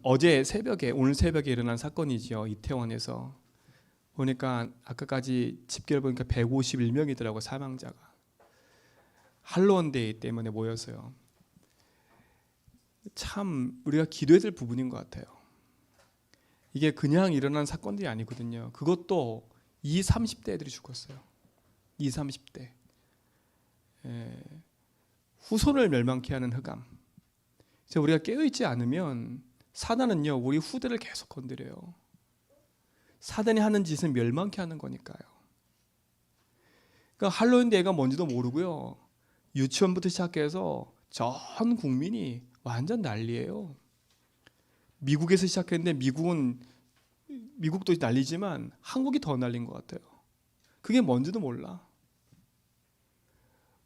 어제 새벽에 오늘 새벽에 일어난 사건이죠. 이태원에서 보니까 아까까지 집계를 보니까 151명이더라고 사망자가. 할로윈데이 때문에 모여서요. 참 우리가 기도해야 될 부분인 것 같아요. 이게 그냥 일어난 사건들이 아니거든요. 그것도 20, 30대 애들이 죽었어요. 20, 30대. 후손을 멸망케 하는 흑암. 우리가 깨어있지 않으면 사단은요 우리 후대를 계속 건드려요. 사단이 하는 짓은 멸망케 하는 거니까요. 그러니까 할로윈데이가 뭔지도 모르고요. 유치원부터 시작해서 전 국민이 완전 난리예요. 미국에서 시작했는데 미국도 난리지만 한국이 더 난리인 것 같아요. 그게 뭔지도 몰라.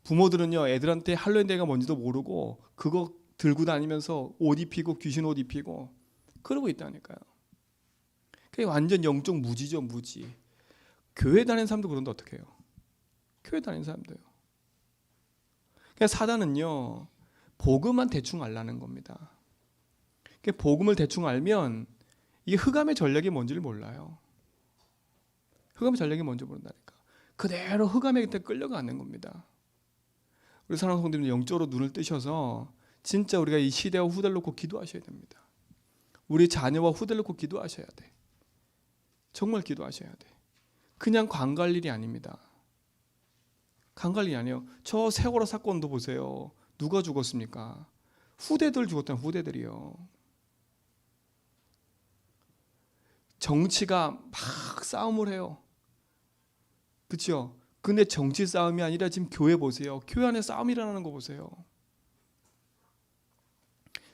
부모들은요 애들한테 할로윈데이가 뭔지도 모르고 그거 들고 다니면서 옷 입히고 귀신 옷 입히고 그러고 있다니까요. 그게 완전 영적 무지죠, 무지. 교회 다니는 사람도 그런데 어떻게 해요? 교회 다니는 사람도요. 그러니까 사단은요 복음만 대충 알라는 겁니다. 그러니까 복음을 대충 알면 이게 흑암의 전략이 뭔지를 몰라요. 흑암의 전략이 뭔지 모른다니까. 그대로 흑암의 곁에 끌려가는 겁니다. 우리 사랑하는 성도님들 영적으로 눈을 뜨셔서 진짜 우리가 이 시대와 후대를 놓고 기도하셔야 됩니다. 우리 자녀와 후대를 놓고 기도하셔야 돼. 정말 기도하셔야 돼. 그냥 관갈 일이 아닙니다. 관갈 일이 아니에요. 저 세월호 사건도 보세요. 누가 죽었습니까? 후대들 죽었다는 후대들이요. 정치가 막 싸움을 해요. 그렇죠? 근데 정치 싸움이 아니라 지금 교회 보세요. 교회 안에 싸움이 일어나는 거 보세요.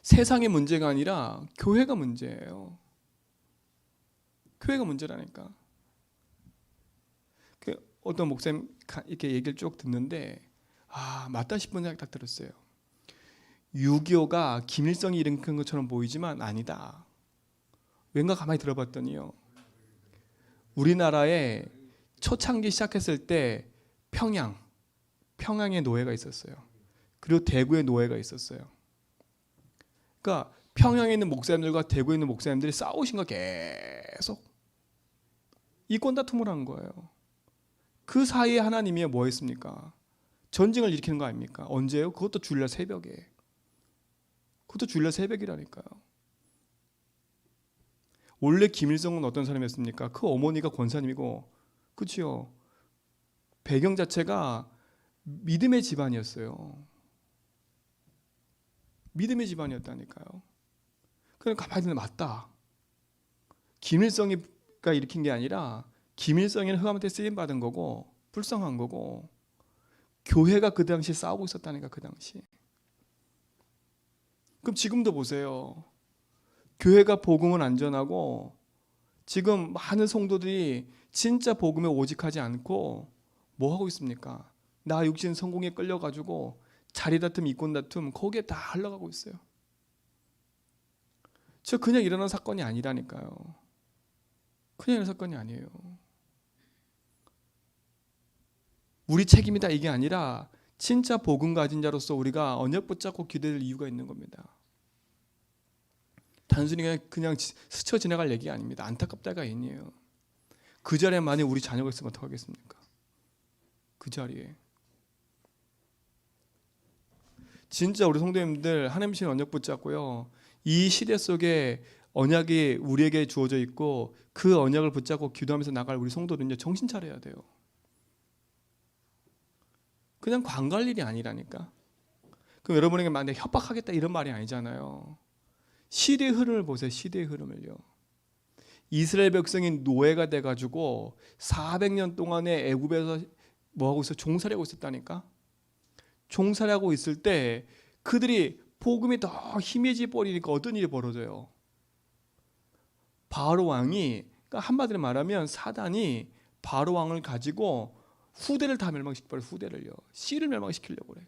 세상의 문제가 아니라 교회가 문제예요. 교회가 문제라니까. 어떤 목사님 이렇게 얘기를 쭉 듣는데 맞다 싶은 생각이 딱 들었어요. 6.25가 김일성이 일으킨 것처럼 보이지만 아니다. 왠가 가만히 들어봤더니요. 우리나라에 초창기 시작했을 때 평양에 노예가 있었어요. 그리고 대구에 노예가 있었어요. 그러니까 평양에 있는 목사님들과 대구에 있는 목사님들이 싸우신 거 계속 이권 다툼을 한 거예요. 그 사이에 하나님이 뭐 했습니까? 전쟁을 일으키는 거 아닙니까? 언제요? 그것도 주일날 새벽에. 그것도 주일날 새벽이라니까요. 원래 김일성은 어떤 사람이었습니까? 그 어머니가 권사님이고, 그렇죠? 배경 자체가 믿음의 집안이었어요. 믿음의 집안이었다니까요. 그러니까 가만히 있는데 맞다. 김일성이가 일으킨 게 아니라 김일성이는 흑암한테 쓰임 받은 거고 불쌍한 거고 교회가 그 당시에 싸우고 있었다니까 그 당시. 그럼 지금도 보세요. 교회가 복음은 안전하고 지금 많은 성도들이 진짜 복음에 오직하지 않고 뭐 하고 있습니까? 나 육신 성공에 끌려가지고 자리 다툼, 이권 다툼 거기에 다 흘러가고 있어요. 저 그냥 일어난 사건이 아니라니까요. 그냥 일어난 사건이 아니에요. 우리 책임이다 이게 아니라 진짜 복음 가진 자로서 우리가 언약 붙잡고 기도할 이유가 있는 겁니다. 단순히 그냥 스쳐 지나갈 얘기가 아닙니다. 안타깝다가 아니에요. 그 자리에 만약 우리 자녀가 있으면 어떡하겠습니까? 그 자리에 진짜 우리 성도님들 하나님 신 언약 붙잡고요. 이 시대 속에 언약이 우리에게 주어져 있고 그 언약을 붙잡고 기도하면서 나갈 우리 성도들은요. 정신 차려야 돼요. 그냥 관갈 일이 아니라니까. 그럼 여러분에게 만약에 협박하겠다 이런 말이 아니잖아요. 시대의 흐름을 보세요. 시대의 흐름을요. 이스라엘 백성이 노예가 돼가지고 400년 동안에 애굽에서 뭐하고 있어? 종살이하고 있었다니까. 종살이하고 있을 때 그들이 복음이 더 희미해져 버리니까 어떤 일이 벌어져요? 바로 왕이, 그러니까 한마디로 말하면 사단이 바로 왕을 가지고 후대를 다 멸망시켜버려요. 후대를요. 씨를 멸망시키려고 그래.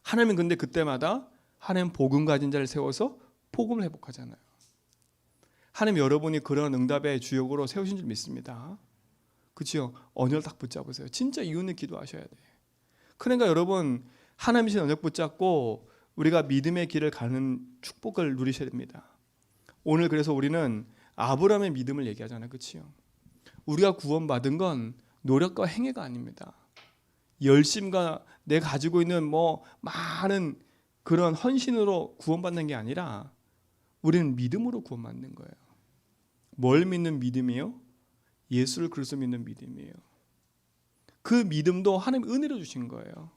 하나님은 근데 그때마다 하나님 복음 가진 자를 세워서 복음을 회복하잖아요. 하나님 여러분이 그런 응답의 주역으로 세우신 줄 믿습니다. 그렇죠? 언약을 딱 붙잡으세요. 진짜 이유는 기도하셔야 돼. 그러니까 여러분 하나님이신 언약 붙잡고 우리가 믿음의 길을 가는 축복을 누리셔야 됩니다. 오늘 그래서 우리는 아브라함의 믿음을 얘기하잖아요. 그렇죠? 우리가 구원받은 건 노력과 행위가 아닙니다. 열심과 내가 가지고 있는 많은 그런 헌신으로 구원받는 게 아니라 우리는 믿음으로 구원받는 거예요. 뭘 믿는 믿음이요? 예수를 그리스도 믿는 믿음이에요. 그 믿음도 하나님 은혜로 주신 거예요.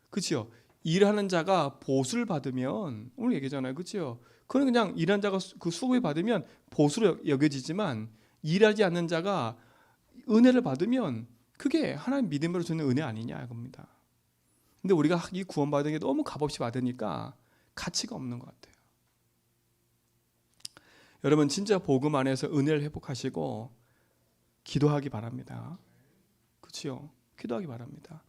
그렇죠? 일하는 자가 보수를 받으면 오늘 얘기잖아요. 그렇죠? 그건 그냥 일하는 자가 그 수고를 받으면 보수로 여겨지지만 일하지 않는 자가 은혜를 받으면 그게 하나님 믿음으로 주는 은혜 아니냐 이겁니다. 근데 우리가 이 구원받은 게 너무 값없이 받으니까 가치가 없는 것 같아요. 여러분 진짜 복음 안에서 은혜를 회복하시고 기도하기 바랍니다. 그렇죠? 기도하기 바랍니다.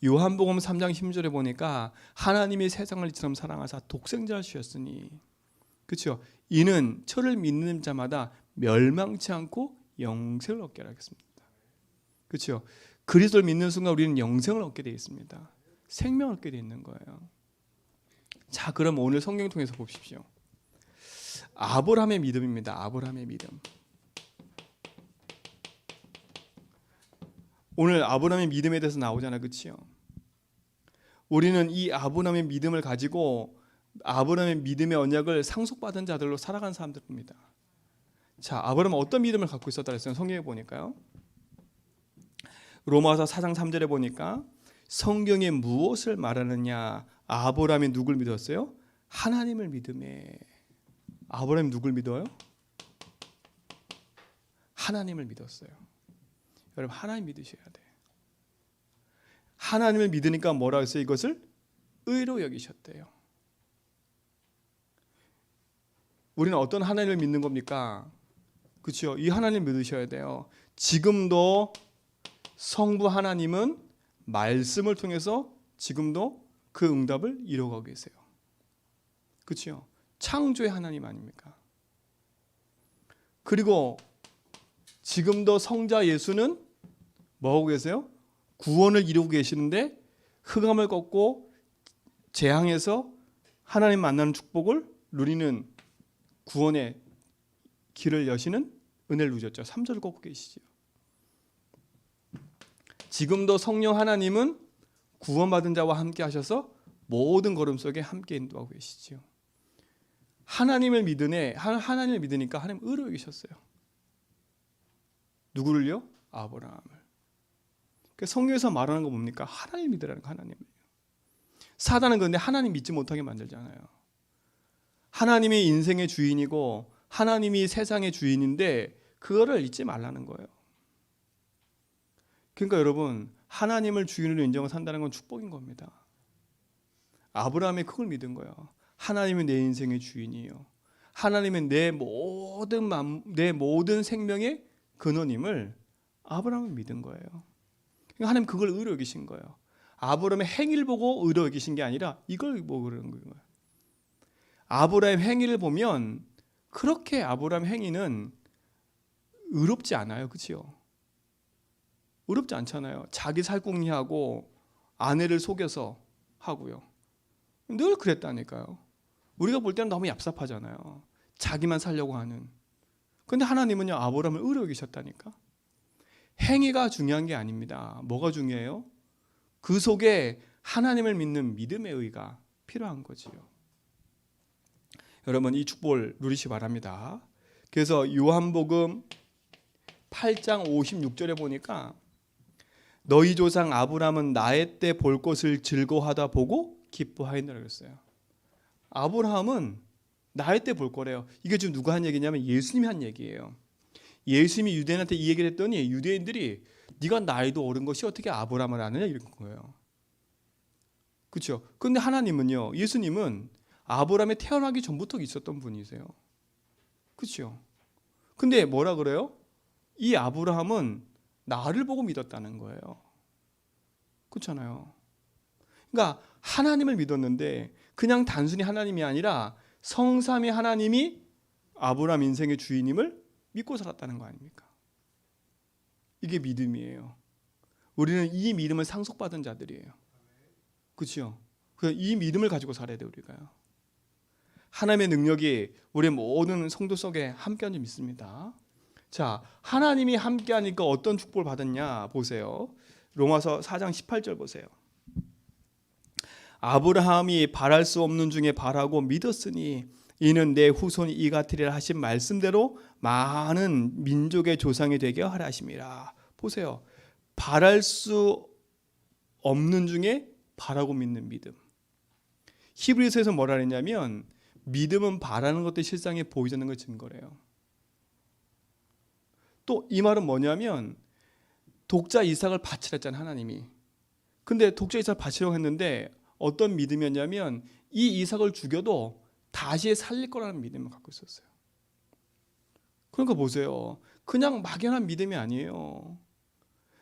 요한복음 3장 10절에 보니까 하나님이 세상을 이처럼 사랑하사 독생자를 주셨으니, 그렇죠? 이는 저를 믿는 자마다 멸망치 않고 영생을 얻게 하겠습니다. 그렇죠? 그리스도를 믿는 순간 우리는 영생을 얻게 되어 있습니다. 생명을 얻게 되어 있는 거예요. 자, 그럼 오늘 성경 통해서 보십시오. 아브라함의 믿음입니다. 아브라함의 믿음. 오늘 아브라함의 믿음에 대해서 나오잖아요. 그렇죠? 우리는 이 아브라함의 믿음을 가지고 아브라함의 믿음의 언약을 상속받은 자들로 살아가는 사람들입니다. 자, 아브라함은 어떤 믿음을 갖고 있었다 그랬어요? 성경에 보니까요. 로마서 4장 3절에 보니까 성경에 무엇을 말하느냐? 아브라함이 누굴 믿었어요? 하나님을 믿음에. 아브라함이 누굴 믿어요? 하나님을 믿었어요. 여러분 하나님 믿으셔야 돼요. 하나님을 믿으니까 뭐라 했어요? 이것을 의로 여기셨대요. 우리는 어떤 하나님을 믿는 겁니까? 그렇죠? 이 하나님 믿으셔야 돼요. 지금도 성부 하나님은 말씀을 통해서 지금도 그 응답을 이루어가고 계세요. 그렇죠? 창조의 하나님 아닙니까? 그리고 지금도 성자 예수는 뭐하고 계세요? 구원을 이루고 계시는데 흑암을 걷고 재앙에서 하나님 만나는 축복을 누리는 구원의 길을 여시는 은혜를 누렸죠. 3절을 걷고 계시죠. 지금도 성령 하나님은 구원받은 자와 함께 하셔서 모든 걸음 속에 함께 인도하고 계시죠. 하나님을 믿으니까 하나님 의로 여기셨어요. 누구를요? 아브라함을. 성경에서 말하는 거 뭡니까? 하나님 믿으라는 거, 하나님을. 사단은 그런데 하나님 믿지 못하게 만들잖아요. 하나님이 인생의 주인이고 하나님이 세상의 주인인데 그거를 잊지 말라는 거예요. 그러니까 여러분 하나님을 주인으로 인정을 산다는 건 축복인 겁니다. 아브라함이 그걸 믿은 거예요. 하나님이 내 인생의 주인이에요. 하나님은 내 모든 생명의 근원임을 아브라함은 믿은 거예요. 그러니까 하나님 그걸 의로 여기신 거예요. 아브라함의 행위를 보고 의로 여기신 게 아니라 이걸 보고 그러는 거예요. 아브라함의 행위를 보면 그렇게 아브라함의 행위는 의롭지 않아요. 그렇죠? 의롭지 않잖아요. 자기 살궁리하고 아내를 속여서 하고요. 늘 그랬다니까요. 우리가 볼 때는 너무 얍삽하잖아요. 자기만 살려고 하는. 그런데 하나님은요 아브라함을 의로 여기셨다니까. 행위가 중요한 게 아닙니다. 뭐가 중요해요? 그 속에 하나님을 믿는 믿음의 의가 필요한 거지요. 여러분 이 축복을 누리시기 바랍니다. 그래서 요한복음 8장 56절에 보니까 너희 조상 아브라함은 나의 때 볼 것을 즐거워하다 보고 기뻐하였느라 그랬어요. 아브라함은 나의 때 볼 거래요. 이게 지금 누가 한 얘기냐면 예수님이 한 얘기예요. 예수님이 유대인한테 이 얘기를 했더니 유대인들이 네가 나이도 어른 것이 어떻게 아브라함을 아느냐 이런 거예요. 그렇죠? 그런데 하나님은요, 예수님은 아브라함이 태어나기 전부터 있었던 분이세요. 그렇죠? 근데 뭐라 그래요? 이 아브라함은 나를 보고 믿었다는 거예요. 그렇잖아요. 그러니까 하나님을 믿었는데 그냥 단순히 하나님이 아니라 성삼위 하나님이 아브라함 인생의 주인임을 믿고 살았다는 거 아닙니까? 이게 믿음이에요. 우리는 이 믿음을 상속받은 자들이에요. 그렇죠? 이 믿음을 가지고 살아야 돼 우리가요. 하나님의 능력이 우리 모든 성도 속에 함께한 줄 믿습니다. 자, 하나님이 함께하니까 어떤 축복을 받았냐 보세요. 로마서 4장 18절 보세요. 아브라함이 바랄 수 없는 중에 바라고 믿었으니 이는 내 후손이 이 같으리라 하신 말씀대로 많은 민족의 조상이 되게 하라 하심이라. 보세요. 바랄 수 없는 중에 바라고 믿는 믿음. 히브리서에서 뭐라 그랬냐면 믿음은 바라는 것들 실상에 보이지 않는 걸 증거래요. 또 이 말은 뭐냐면 독자 이삭을 바치라 했잖아요, 하나님이. 근데 독자 이삭을 바치려고 했는데 어떤 믿음이었냐면 이 이삭을 죽여도 다시 살릴 거라는 믿음을 갖고 있었어요. 그러니까 보세요. 그냥 막연한 믿음이 아니에요.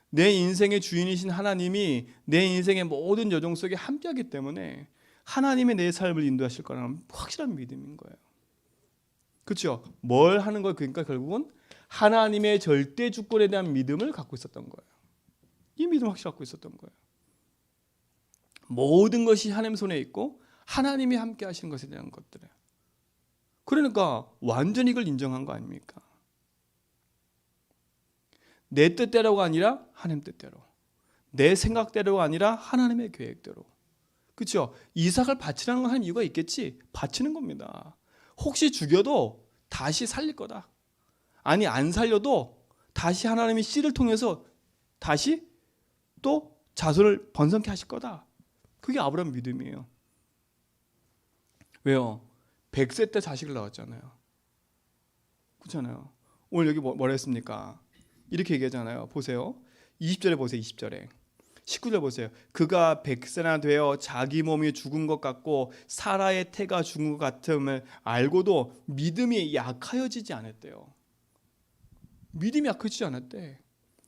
내 인생의 주인이신 하나님이 내 인생의 모든 여정 속에 함께하기 때문에 하나님의 내 삶을 인도하실 거라는 확실한 믿음인 거예요. 그렇죠? 뭘 하는 거예요? 그러니까 결국은 하나님의 절대 주권에 대한 믿음을 갖고 있었던 거예요. 이 믿음을 확실히 갖고 있었던 거예요. 모든 것이 하나님 손에 있고 하나님이 함께 하시는 것에 대한 것들에. 그러니까 완전히 이걸 인정한 거 아닙니까? 내 뜻대로가 아니라 하나님 뜻대로, 내 생각대로가 아니라 하나님의 계획대로. 그렇죠? 이삭을 바치라는 건 하나님 이유가 있겠지. 바치는 겁니다. 혹시 죽여도 다시 살릴 거다. 아니 안 살려도 다시 하나님이 씨를 통해서 다시 또 자손을 번성케 하실 거다. 그게 아브라함 믿음이에요. 왜요? 100세 때 자식을 낳았잖아요. 그렇잖아요. 오늘 여기 뭐라 했습니까? 이렇게 얘기하잖아요. 보세요. 20절에 보세요. 20절에. 19절 보세요. 그가 100세나 되어 자기 몸이 죽은 것 같고 사라의 태가 죽은 것 같음을 알고도 믿음이 약하여지지 않았대요. 믿음이 약해지지 않았대.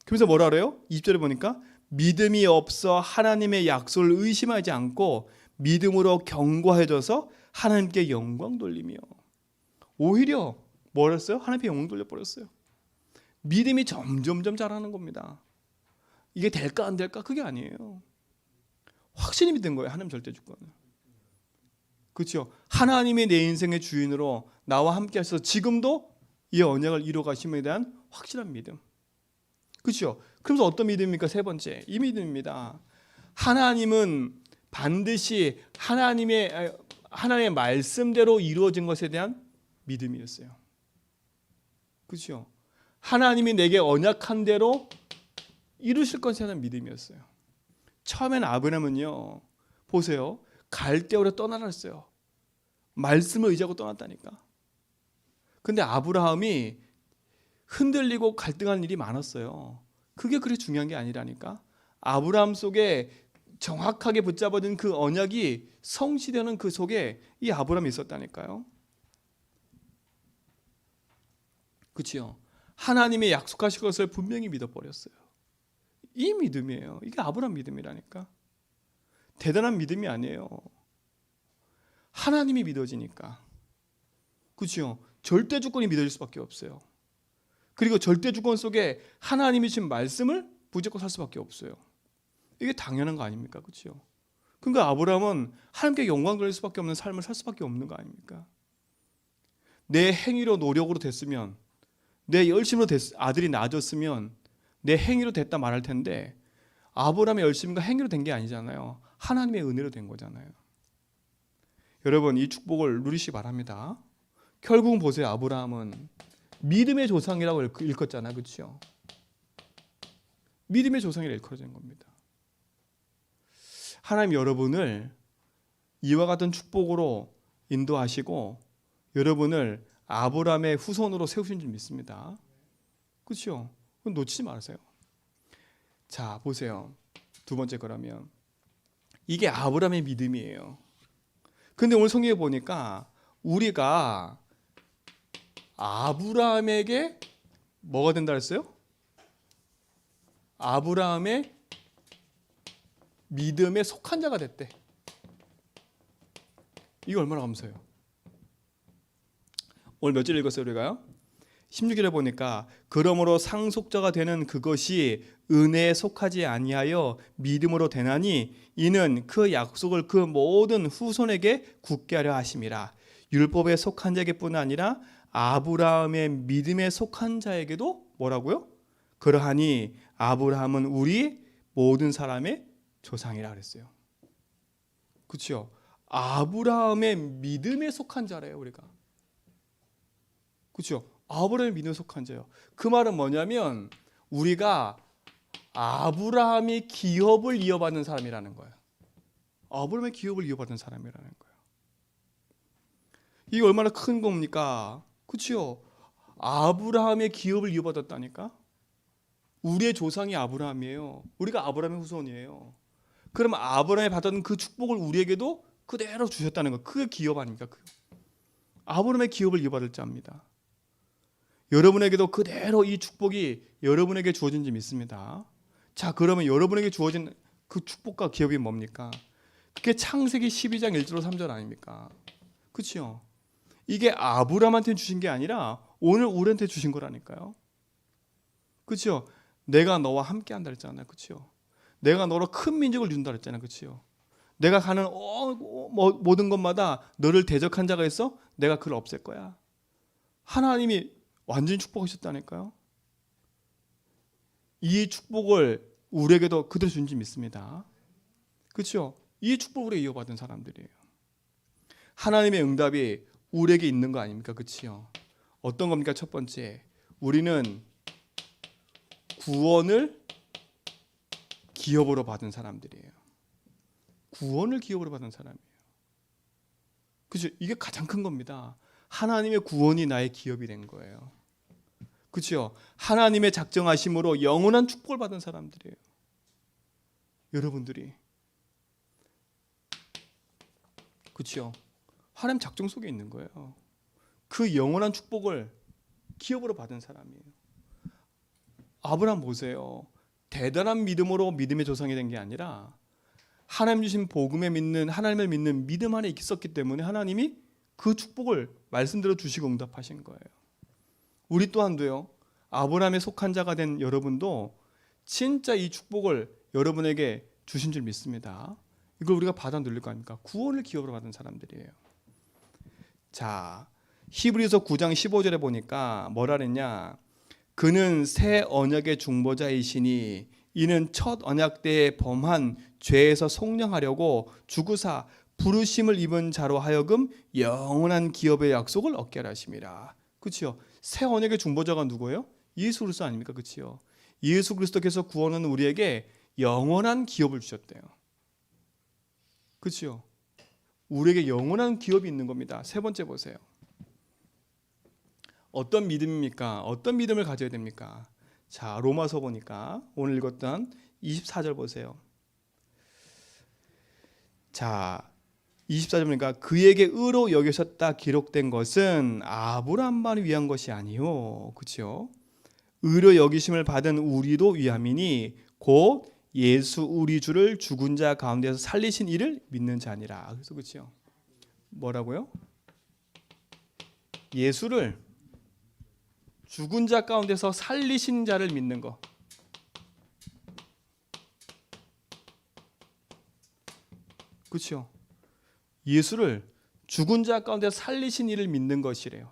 그래서 뭐라 그래요? 20절에 보니까 믿음이 없어 하나님의 약속을 의심하지 않고 믿음으로 견고해져서 하나님께 영광 돌리며. 오히려 뭐라 했어요? 하나님께 영광 돌려버렸어요. 믿음이 점점 자라는 겁니다. 이게 될까 안 될까? 그게 아니에요. 확신이 믿은 거예요. 하나님 절대 주권을. 그렇죠? 하나님이 내 인생의 주인으로 나와 함께 하셔서 지금도 이 언약을 이루어 가심에 대한 확실한 믿음. 그렇죠? 그러면서 어떤 믿음입니까? 세 번째, 이 믿음입니다. 하나님은 반드시 하나님의 말씀대로 이루어진 것에 대한 믿음이었어요. 그렇죠? 하나님이 내게 언약한 대로 이루실 것에 대한 믿음이었어요. 처음엔 아브라함은요, 보세요, 갈대아로 떠나라 했어요. 말씀을 의지하고 떠났다니까. 근데 아브라함이 흔들리고 갈등하는 일이 많았어요. 그게 그렇게 중요한 게 아니라니까. 아브라함 속에 정확하게 붙잡아진 그 언약이 성취되는 그 속에 이 아브라함이 있었다니까요. 그렇죠? 하나님의 약속하실 것을 분명히 믿어버렸어요. 이 믿음이에요. 이게 아브라함 믿음이라니까. 대단한 믿음이 아니에요. 하나님이 믿어지니까. 그렇죠? 절대 주권이 믿어질 수밖에 없어요. 그리고 절대 주권 속에 하나님이 주신 말씀을 붙잡고 살 수밖에 없어요. 이게 당연한 거 아닙니까? 그렇죠? 그러니까 아브라함은 하나님께 영광 돌릴 수밖에 없는 삶을 살 수밖에 없는 거 아닙니까? 내 행위로 노력으로 됐으면, 내 열심으로 아들이 낳아졌으면 내 행위로 됐다 말할 텐데 아브라함의 열심과 행위로 된 게 아니잖아요. 하나님의 은혜로 된 거잖아요. 여러분, 이 축복을 누리시기 바랍니다. 결국은 보세요. 아브라함은 믿음의 조상이라고 일컫잖아요. 그렇죠? 믿음의 조상이라 일컬어진 겁니다. 하나님 여러분을 이와 같은 축복으로 인도하시고 여러분을 아브라함의 후손으로 세우신 줄 믿습니다. 그렇죠? 그건 놓치지 마세요. 자, 보세요. 두 번째 거라면 이게 아브라함의 믿음이에요. 근데 오늘 성경에 보니까 우리가 아브라함에게 뭐가 된다 했어요? 아브라함의 믿음에 속한 자가 됐대. 이게 얼마나 감사해요. 오늘 몇 절 읽었어요 우리가요? 16절에 보니까 그러므로 상속자가 되는 그것이 은혜에 속하지 아니하여 믿음으로 되나니 이는 그 약속을 그 모든 후손에게 굳게 하려 하심이라. 율법에 속한 자에게뿐 아니라 아브라함의 믿음에 속한 자에게도 뭐라고요? 그러하니 아브라함은 우리 모든 사람의 조상이라 그랬어요. 그렇죠? 아브라함의 믿음에 속한 자래요, 우리가. 그렇죠? 아브라함의 믿음에 속한 자예요. 그 말은 뭐냐면 우리가 아브라함이 기업을 이어받는 사람이라는 거예요. 아브라함의 기업을 이어받는 사람이라는 거예요. 이게 얼마나 큰 겁니까? 그렇죠? 아브라함의 기업을 이어받았다니까? 우리의 조상이 아브라함이에요. 우리가 아브라함의 후손이에요. 그러면 아브라함이 받았던 그 축복을 우리에게도 그대로 주셨다는 거. 그게 기업 아닙니까? 아브라함의 기업을 이어받을 자입니다. 여러분에게도 그대로 이 축복이 여러분에게 주어진 줄 믿습니다. 자, 그러면 여러분에게 주어진 그 축복과 기업이 뭡니까? 그게 창세기 12장 1절 3절 아닙니까? 그렇죠? 이게 아브라함한테 주신 게 아니라 오늘 우리한테 주신 거라니까요. 그렇죠? 내가 너와 함께 한다 그랬잖아요. 그렇죠? 내가 너로 큰 민족을 준다 그랬잖아요. 그렇죠? 내가 가는 모든 것마다 너를 대적한 자가 있어? 내가 그를 없앨 거야. 하나님이 완전히 축복하셨다니까요. 이 축복을 우리에게도 그대로 준지 믿습니다. 그렇죠? 이 축복을 이어받은 사람들이에요. 하나님의 응답이 우리에게 있는 거 아닙니까? 그렇죠? 어떤 겁니까? 첫 번째, 우리는 구원을 기업으로 받은 사람들이에요. 구원을 기업으로 받은 사람이에요. 그렇죠? 이게 가장 큰 겁니다. 하나님의 구원이 나의 기업이 된 거예요. 그렇죠? 하나님의 작정하심으로 영원한 축복을 받은 사람들이에요. 여러분들이. 그렇죠? 하나님 작정 속에 있는 거예요. 그 영원한 축복을 기업으로 받은 사람이에요. 아브라함 보세요. 대단한 믿음으로 믿음의 조상이 된 게 아니라 하나님 주신 복음에 믿는, 하나님을 믿는 믿음 안에 있었기 때문에 하나님이 그 축복을 말씀대로 주시고 응답하신 거예요. 우리 또한도요. 아브라함에 속한 자가 된 여러분도 진짜 이 축복을 여러분에게 주신 줄 믿습니다. 이걸 우리가 받아 누릴 거 아닙니까? 구원을 기업으로 받은 사람들이에요. 자, 히브리서 9장 15절에 보니까 뭐라 그랬냐? 그는 새 언약의 중보자이시니 이는 첫 언약 때에 범한 죄에서 속량하려고 죽으사 부르심을 입은 자로 하여금 영원한 기업의 약속을 얻게 하심이라. 그렇죠? 새 언약의 중보자가 누구예요? 예수 그리스도 아닙니까? 그렇죠? 예수 그리스도께서 구원은 우리에게 영원한 기업을 주셨대요. 그렇죠? 우리에게 영원한 기업이 있는 겁니다. 세 번째 보세요. 어떤 믿음입니까? 어떤 믿음을 가져야 됩니까? 자, 로마서 보니까 오늘 읽었던 24절 보세요. 자, 24절 보니까 그에게 의로 여기셨다 기록된 것은 아브라함만을 위한 것이 아니요. 그렇죠? 의로 여기심을 받은 우리도 위함이니 곧 예수 우리 주를 죽은 자 가운데서 살리신 이를 믿는 자니라. 그래서 그렇죠? 뭐라고요? 예수를 죽은 자 가운데서 살리신 자를 믿는 거. 그렇죠? 예수를 죽은 자 가운데 살리신 이를 믿는 것이래요.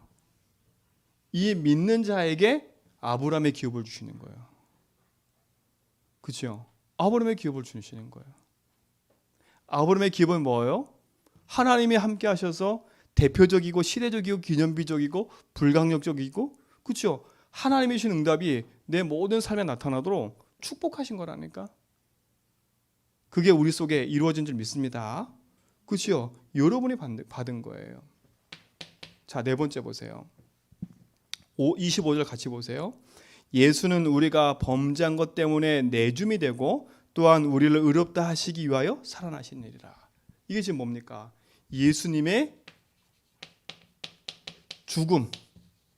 이 믿는 자에게 아브라함의 기업을 주시는 거예요. 그렇죠? 아브라함의 기업을 주시는 거예요. 아브라함의 기업은 뭐예요? 하나님이 함께 하셔서 대표적이고 시대적이고 기념비적이고 불강력적이고 그렇죠? 하나님이 주신 응답이 내 모든 삶에 나타나도록 축복하신 거라니까. 그게 우리 속에 이루어진 줄 믿습니다. 그렇죠? 여러분이 받은 거예요. 자, 네 번째 보세요. 25절 같이 보세요. 예수는 우리가 범죄한 것 때문에 내줌이 되고 또한 우리를 의롭다 하시기 위하여 살아나신 일이라. 이게 지금 뭡니까? 예수님의 죽음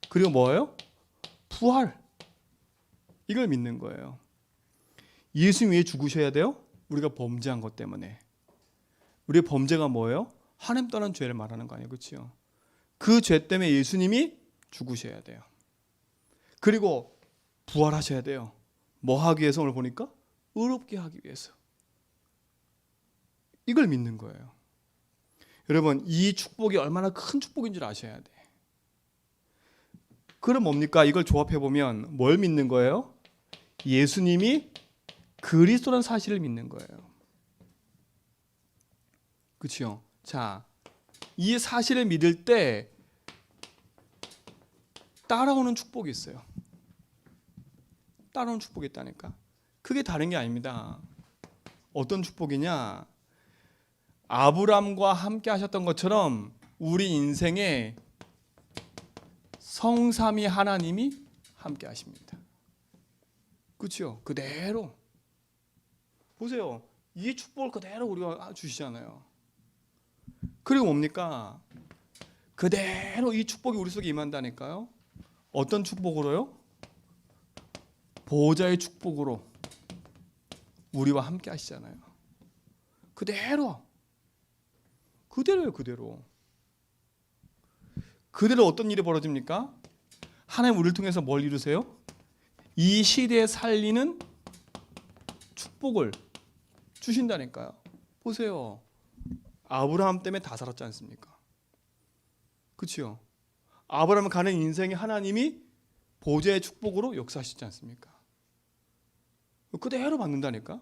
그리고 뭐예요? 부활. 이걸 믿는 거예요. 예수님 왜 죽으셔야 돼요? 우리가 범죄한 것 때문에. 우리의 범죄가 뭐예요? 하나님 떠난 죄를 말하는 거 아니에요. 그렇죠? 그 죄 때문에 예수님이 죽으셔야 돼요. 그리고 부활하셔야 돼요. 뭐 하기 위해서? 오늘 보니까 의롭게 하기 위해서. 이걸 믿는 거예요. 여러분, 이 축복이 얼마나 큰 축복인 줄 아셔야 돼. 그럼 뭡니까? 이걸 조합해 보면 뭘 믿는 거예요? 예수님이 그리스도라는 사실을 믿는 거예요. 그렇죠? 자, 이 사실을 믿을 때 따라오는 축복이 있어요. 따라오는 축복이 있다니까. 그게 다른 게 아닙니다. 어떤 축복이냐? 아브람과 함께 하셨던 것처럼 우리 인생에 성삼위 하나님이 함께 하십니다. 그렇죠? 그대로 보세요. 이 축복을 그대로 우리가 주시잖아요. 그리고 뭡니까? 그대로 이 축복이 우리 속에 임한다니까요. 어떤 축복으로요? 보호자의 축복으로 우리와 함께 하시잖아요. 그대로요. 그대로 어떤 일이 벌어집니까? 하나님 우리를 통해서 뭘 이루세요? 이 시대에 살리는 축복을 주신다니까요. 보세요. 아브라함 때문에 다 살았지 않습니까? 그렇죠? 아브라함 가는 인생에 하나님이 보좌의 축복으로 역사하시지 않습니까? 그대로 받는다니까.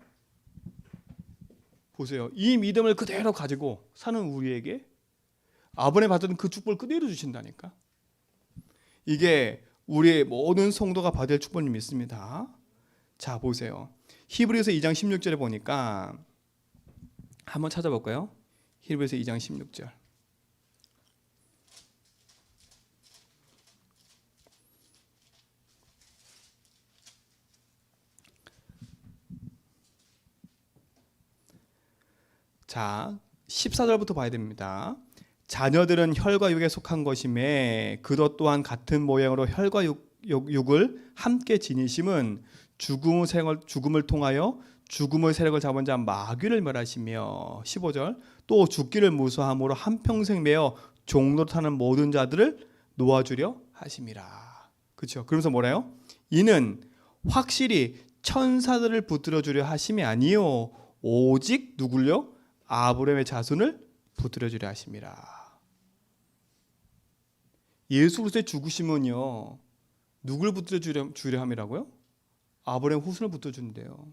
보세요. 이 믿음을 그대로 가지고 사는 우리에게 아브라함이 받은 그 축복을 그대로 주신다니까. 이게 우리의 모든 성도가 받을 축복을 믿습니다. 자, 보세요. 히브리서 2장 16절에 보니까 한번 찾아볼까요? 히브리서 2장 16절. 자, 14절부터 봐야 됩니다. 자녀들은 혈과 육에 속한 것임에 그것 또한 같은 모양으로 혈과 육을 함께 지니심은 죽음을 통하여 죽음의 세력을 잡은 자 마귀를 멸하시며 15절 또 죽기를 무서함으로 한평생 매어 종노릇하는 모든 자들을 놓아주려 하심이라. 그렇죠? 그러면서 뭐래요? 이는 확실히 천사들을 붙들어 주려 하심이 아니요 오직 누굴요? 아브라함의 자손을 붙들어 주려 하심이라. 예수 그리스도의 죽으심은요 누굴 붙들어 주려 함이라고요? 아브라함 후손을 붙들어 준대요.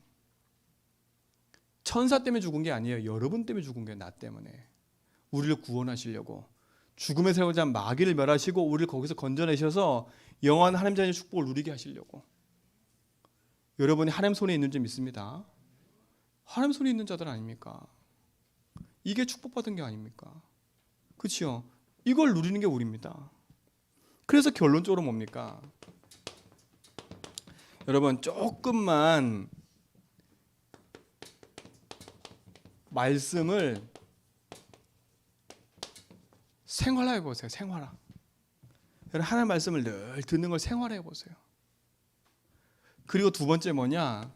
천사 때문에 죽은 게 아니에요. 여러분 때문에 죽은 거예요. 나 때문에. 우리를 구원하시려고. 죽음의 세력을 잡은 마귀를 멸하시고 우리를 거기서 건져내셔서 영원한 하나님 자녀의 축복을 누리게 하시려고. 여러분이 하나님 손에 있는 줄 믿습니다. 하나님 손에 있는 자들 아닙니까? 이게 축복받은 게 아닙니까? 그렇죠? 이걸 누리는 게 우리입니다. 그래서 결론적으로 뭡니까? 여러분 조금만 말씀을 생활화해 보세요. 생활화. 여러분 하나님 말씀을 늘 듣는 걸 생활화해 보세요. 그리고 두 번째 뭐냐?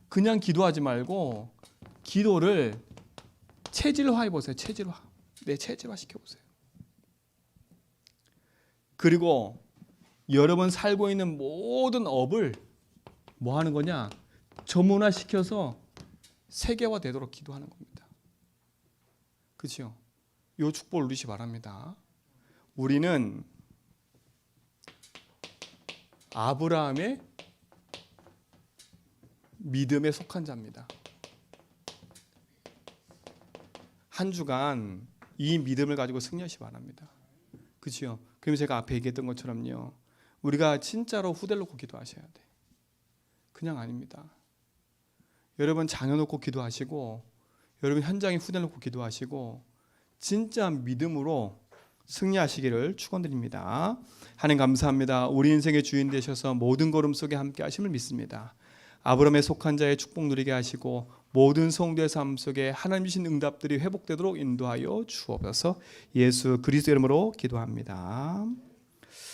그냥 기도하지 말고 기도를 체질화해 보세요. 체질화. 네, 체질화 시켜 보세요. 그리고 여러분 살고 있는 모든 업을 뭐 하는 거냐? 전문화 시켜서 세계화 되도록 기도하는 겁니다. 그렇죠? 이 축복을 누리시 바랍니다. 우리는 아브라함의 믿음에 속한 자입니다. 한 주간 이 믿음을 가지고 승리하시 바랍니다. 그렇죠? 그럼 제가 앞에 얘기했던 것처럼요. 우리가 진짜로 후대를 놓고 기도하셔야 돼. 그냥 아닙니다. 여러분 자녀 놓고 기도하시고 여러분 현장에 후대를 놓고 기도하시고 진짜 믿음으로 승리하시기를 축원드립니다. 하나님 감사합니다. 우리 인생의 주인 되셔서 모든 걸음 속에 함께 하심을 믿습니다. 아브라함에 속한 자의 축복 누리게 하시고 모든 성도의 삶 속에 하나님 주신 응답들이 회복되도록 인도하여 주옵소서. 예수 그리스도 이름으로 기도합니다.